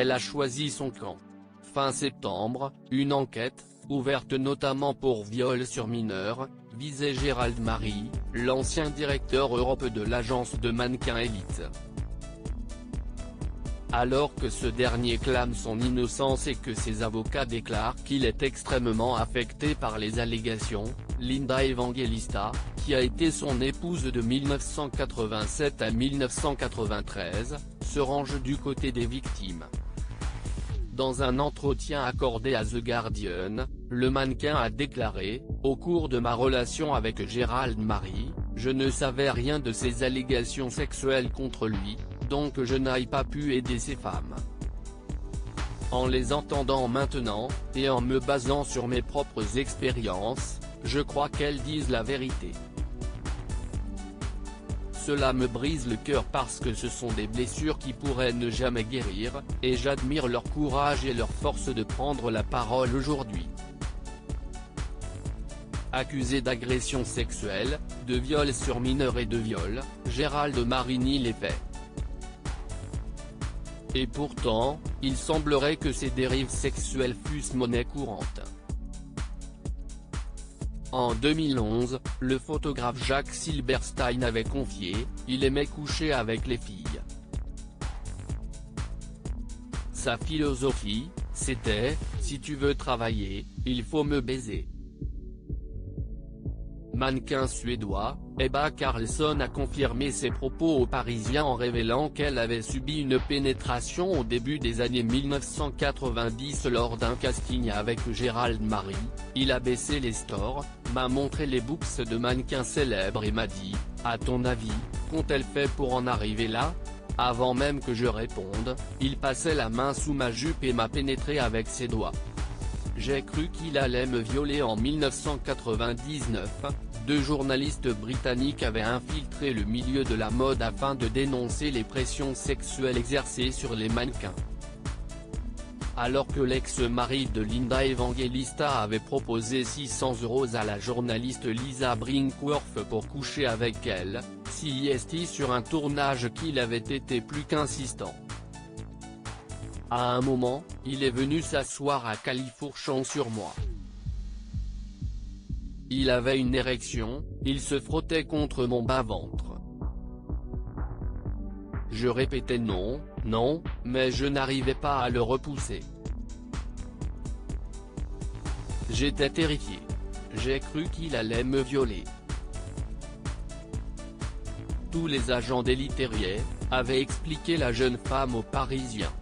elle a choisi son camp. Fin septembre, une enquête, ouverte notamment pour viol sur mineur, visait Gérald Marie, l'ancien directeur Europe de l'agence de mannequins Elite. Alors que ce dernier clame son innocence et que ses avocats déclarent qu'il est extrêmement affecté par les allégations, Linda Evangelista, qui a été son épouse de 1987 à 1993, se range du côté des victimes. Dans un entretien accordé à The Guardian, le mannequin a déclaré « Au cours de ma relation avec Gérald Marie, je ne savais rien de ces allégations sexuelles contre lui, donc je n'ai pas pu aider ces femmes. En les entendant maintenant, et en me basant sur mes propres expériences, je crois qu'elles disent la vérité. Cela me brise le cœur parce que ce sont des blessures qui pourraient ne jamais guérir, et j'admire leur courage et leur force de prendre la parole aujourd'hui. » Accusé d'agression sexuelle, de viol sur mineur et de viol, Gérald Marie nie les faits. Et pourtant, il semblerait que ces dérives sexuelles fussent monnaie courante. En 2011, le photographe Jacques Silberstein avait confié « Il aimait coucher avec les filles. Sa philosophie, c'était « Si tu veux travailler, il faut me baiser ». Mannequin suédois, Ebba Carlsson a confirmé ses propos aux Parisiens en révélant qu'elle avait subi une pénétration au début des années 1990 lors d'un casting avec Gérald Marie. Il a baissé les stores, m'a montré les books de mannequins célèbres et m'a dit « À ton avis, qu'ont-elles fait pour en arriver là ?» Avant même que je réponde, il passait la main sous ma jupe et m'a pénétré avec ses doigts. J'ai cru qu'il allait me violer. En 1999, deux journalistes britanniques avaient infiltré le milieu de la mode afin de dénoncer les pressions sexuelles exercées sur les mannequins. Alors que l'ex-mari de Linda Evangelista avait proposé 600 € à la journaliste Lisa Brinkworth pour coucher avec elle, CIST sur un tournage qu'il avait été plus qu'insistant. À un moment, il est venu s'asseoir à califourchon sur moi. Il avait une érection, il se frottait contre mon bas-ventre. Je répétais non, non, mais je n'arrivais pas à le repousser. J'étais terrifié. J'ai cru qu'il allait me violer. Tous les agents délitériés, avait expliqué la jeune femme aux Parisiens.